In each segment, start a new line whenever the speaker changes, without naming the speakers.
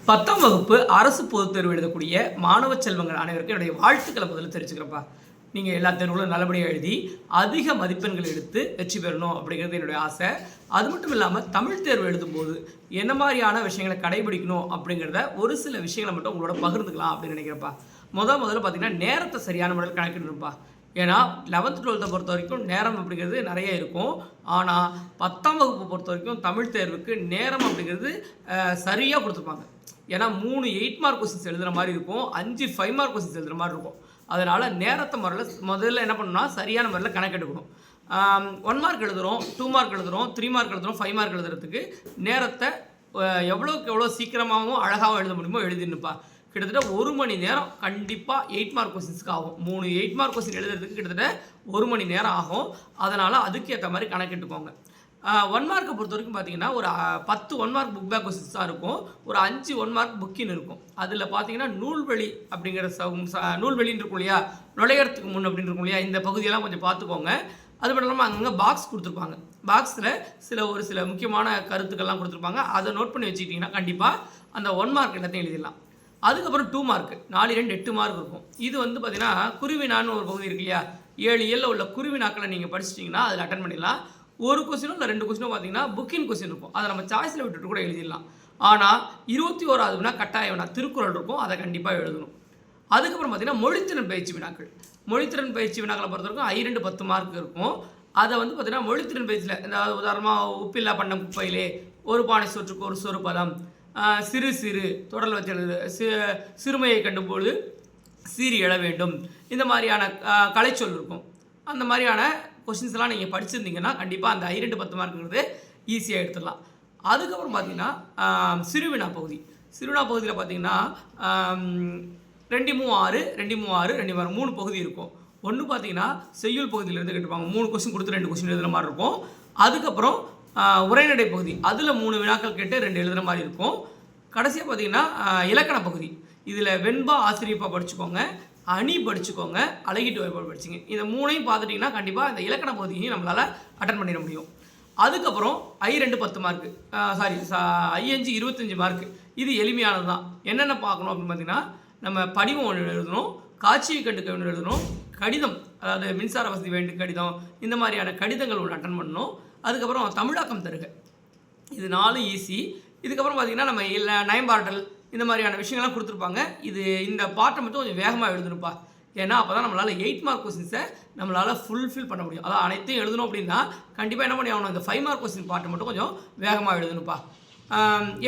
10ஆம் வகுப்பு அரசு பொதுத் தேர்வு எழுதக்கூடிய மாணவ செல்வங்கள் அனைவருக்கும் என்னுடைய வாழ்த்துக்களை முதல்ல தெரிவிச்சுக்கிறப்பா. நீங்கள் எல்லா தேர்வுகளும் நல்லபடியாக எழுதி அதிக மதிப்பெண்கள் எடுத்து வெற்றி பெறணும் அப்படிங்கிறது என்னுடைய ஆசை. அது மட்டும் இல்லாமல் தமிழ் தேர்வு எழுதும்போது என்ன மாதிரியான விஷயங்களை கடைபிடிக்கணும் அப்படிங்கிறத ஒரு சில விஷயங்களை மட்டும் உங்களோட பகிர்ந்துக்கலாம் அப்படின்னு நினைக்கிறப்பா. முதல்ல பார்த்தீங்கன்னா நேரத்தை சரியான முறையில் கணக்கிடணும்ப்பா. ஏன்னா 11th 12th பொறுத்த வரைக்கும் நேரம் அப்படிங்கிறது நிறைய இருக்கும். ஆனால் 10ஆம் வகுப்பு பொறுத்த வரைக்கும் தமிழ் தேர்வுக்கு நேரம் அப்படிங்கிறது சரியாக கொடுத்துருப்பாங்க. ஏன்னா 3 8 மார்க் கொஸ்டின்ஸ் எழுதுகிற மாதிரி இருக்கும், 5 5 மார்க் கொஸ்டின்ஸ் எழுதுகிற மாதிரி இருக்கும். அதனால் நேரத்தை முதல்ல என்ன பண்ணணும்னா சரியான முறையில் கணக்கெடுக்கணும். 1 மார்க் எழுதுகிறோம், 2 மார்க் எழுதுகிறோம், 3 மார்க் எழுதுகிறோம், 5 மார்க் எழுதுறதுக்கு நேரத்தை எவ்வளோக்கு எவ்வளோ சீக்கிரமாகவும் அழகாகவும் எழுத முடியுமோ எழுதினுப்பா. கிட்டத்தட்ட 1 மணி நேரம் கண்டிப்பாக 8 மார்க் கொஸ்டின்ஸ்க்கு ஆகும். 3 8 மார்க் கொஸ்டின் எழுதுறதுக்கு கிட்டத்தட்ட 1 மணி நேரம் ஆகும். அதனால் அதுக்கு ஏற்ற மாதிரி கணக்கிட்டுக்கோங்க. 1 மார்க்கை பொறுத்த வரைக்கும் பார்த்தீங்கன்னா ஒரு 10 1 மார்க் புக் பேக் கொஸ்டின்ஸ் தான் இருக்கும். ஒரு 5 1 மார்க் புக்கின் இருக்கும். அதில் பார்த்தீங்கன்னா நூல்வழி அப்படிங்கிற நூல்வெளின்னு இருக்கும் இல்லையா, நுழையறதுக்கு முன் அப்படின்னு இருக்கும் இல்லையா, இந்த பகுதியெல்லாம் கொஞ்சம் பார்த்துக்கோங்க. அது மட்டும் இல்லாமல் அங்கங்கே பாக்ஸ் கொடுத்துருப்பாங்க. பாக்ஸில் ஒரு சில முக்கியமான கருத்துக்கள்லாம் கொடுத்துருப்பாங்க. அதை நோட் பண்ணி வச்சுக்கிட்டிங்கன்னா கண்டிப்பாக அந்த 1 மார்க் எல்லாத்தையும் எழுதிடலாம். அதுக்கப்புறம் 2 மார்க் 4 2 8 மார்க் இருக்கும். இது வந்து பார்த்தீங்கன்னா குருவினான்னு ஒரு பகுதி இருக்கு இல்லையா, 7 7 உள்ள குருவினாக்களை நீங்கள் படிச்சிட்டிங்கன்னா அதில் அட்டன் பண்ணிடலாம். ஒரு கொஸ்டினோ இல்லை 2 கொஸ்டினோ பார்த்தீங்கன்னா புக்கின் கொஸ்டின் இருக்கும். அதை நம்ம சாய்ஸில் விட்டுட்டு கூட எழுதிடலாம். ஆனால் 21வது வினா கட்டாய வினா திருக்குறள் இருக்கும், அதை கண்டிப்பாக எழுதணும். அதுக்கப்புறம் பார்த்தீங்கன்னா மொழித்திறன் பயிற்சி வினாக்கள். மொழித்திறன் பயிற்சி வினாக்களை பொறுத்த வரைக்கும் 2 10 மார்க் இருக்கும். அதை வந்து பார்த்தீங்கன்னா மொழித்திறன் பயிற்சியில் இந்த உதாரணமாக உப்பில்லா பண்ணம் குப்பையிலே, ஒரு பானை சோற்றுக்கு ஒரு சொறு பதம், சிறு சிறு தொடரில் வச்சு எழுது, சிறுமையை கண்டும்போது சீறி எழ வேண்டும், இந்த மாதிரியான கலைச்சொல் இருக்கும். அந்த மாதிரியான கொஷின்ஸ்லாம் நீங்கள் படிச்சிருந்தீங்கன்னா கண்டிப்பாக அந்த 2 10 மார்க்குங்கிறது ஈஸியாக எடுத்துடலாம். அதுக்கப்புறம் பார்த்தீங்கன்னா சிறுவினா பகுதியில் பார்த்தீங்கன்னா 2 3 6 2 3 6 2 6 3 பகுதி இருக்கும். ஒன்று பார்த்தீங்கன்னா செய்யுள் பகுதியிலேருந்து கேட்டுப்பாங்க, 3 கொஸ்டின் கொடுத்து 2 கொஸ்டின் எழுதுகிற மாதிரி இருக்கும். அதுக்கப்புறம் உரைநடை பகுதி, அதில் 3 வினாக்கள் கேட்டு 2 எழுதுகிற மாதிரி இருக்கும். கடைசியாக பார்த்தீங்கன்னா இலக்கண பகுதி, இதில் வெண்பா ஆசிரியப்பா படிச்சுக்கோங்க, அணி படிச்சுக்கோங்க, அழகிட்டு வாய்ப்பாடு படிச்சுங்க. இந்த 3ஐயும் பார்த்துட்டிங்கன்னா கண்டிப்பாக இந்த இலக்கண பகுதியையும் நம்மளால் அட்டன் பண்ணிட முடியும். அதுக்கப்புறம் I2 10 மார்க்கு, I5 25 மார்க்கு. இது எளிமையானது தான். என்னென்ன பார்க்கணும் அப்படின்னு பார்த்தீங்கன்னா, நம்ம படிவம் ஒன்று எழுதணும், காட்சியை கண்டுக்க ஒன்று எழுதணும், கடிதம் அதாவது மின்சார வசதி வேண்டும் கடிதம், இந்த மாதிரியான கடிதங்கள் ஒன்று அட்டன் பண்ணணும். அதுக்கப்புறம் தமிழாக்கம் தருக, இது 4 ஈஸி. இதுக்கப்புறம் பார்த்திங்கன்னா நம்ம நயம்பாடல் இந்த மாதிரியான விஷயங்கள்லாம் கொடுத்துருப்பாங்க. இந்த பாட்டை மட்டும் கொஞ்சம் வேகமாக எழுதணும்ப்பா. ஏன்னா அப்போ தான் நம்மளால் 8 மார்க் கொஸ்டின்ஸை நம்மளால் ஃபுல்ஃபில் பண்ண முடியும். அதாவது அனைத்தையும் எழுதணும் அப்படின்னா கண்டிப்பாக என்ன பண்ணி ஆகணும், இந்த 5 மார்க் கொஸ்டின் பாட்டை மட்டும் கொஞ்சம் வேகமாக எழுதணும்ப்பா.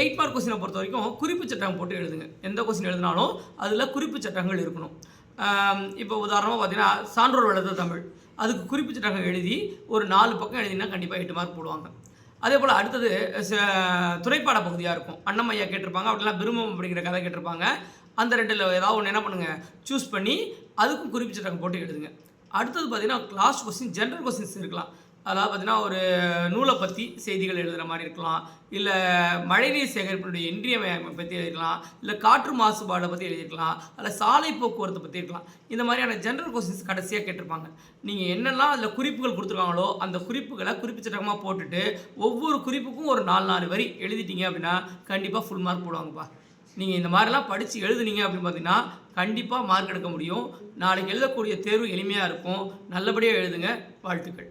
8 மார்க் கொஸ்டினை பொறுத்த வரைக்கும் குறிப்பு சட்டம் போட்டு எழுதுங்க. எந்த கொஸ்டின் எழுதினாலும் அதில் குறிப்பு சட்டங்கள் இருக்கணும். இப்போ உதாரணமாக பார்த்தீங்கன்னா சான்றோர் வளர்த்த தமிழ், அதுக்கு குறிப்பு சட்டங்கள் எழுதி ஒரு 4 பக்கம் எழுதினா கண்டிப்பாக 8 மார்க் போடுவாங்க. அதே போல் அடுத்தது துணைப்பாட பகுதியாக இருக்கும். அண்ணமையா கேட்டிருப்பாங்க, அப்படிலாம் பிரம்மம் அப்படிங்கிற கதை கேட்டிருப்பாங்க. அந்த 2ல் ஏதாவது ஒன்று என்ன பண்ணுங்கள், சூஸ் பண்ணி அதுக்கும் குறிப்பு சட்டம் போட்டு எழுதுங்க. அடுத்தது பார்த்திங்கன்னா கிளாஸ் கொஸ்டின் ஜென்ரல் கொஸ்டின்ஸ் இருக்கலாம். அதாவது பார்த்திங்கன்னா ஒரு நூலை பற்றி செய்திகள் எழுதுகிற மாதிரி இருக்கலாம், இல்லை மழைநீர் சேகரிப்பினுடைய இன்றியமையாமை பற்றி எழுதிக்கலாம், இல்லை காற்று மாசுபாடை பற்றி எழுதிருக்கலாம், அதில் சாலை போக்குவரத்தை பற்றி இருக்கலாம். இந்த மாதிரியான ஜென்ரல் கொஸ்டின்ஸ் கடைசியாக கேட்டிருப்பாங்க. நீங்கள் என்னெல்லாம் அதில் குறிப்புகள் கொடுத்துருக்காங்களோ அந்த குறிப்புகளை குறிப்பு சட்டமாக போட்டுட்டு ஒவ்வொரு குறிப்புக்கும் ஒரு 4 வரி எழுதிட்டீங்க அப்படின்னா கண்டிப்பாக ஃபுல் மார்க் போடுவாங்கப்பா. நீங்கள் இந்த மாதிரிலாம் படித்து எழுதுனீங்க அப்படின்னு பார்த்தீங்கன்னா கண்டிப்பாக மார்க் எடுக்க முடியும். நாளைக்கு எழுதக்கூடிய தேர்வு எளிமையாக இருக்கும். நல்லபடியாக எழுதுங்க. வாழ்த்துக்கள்.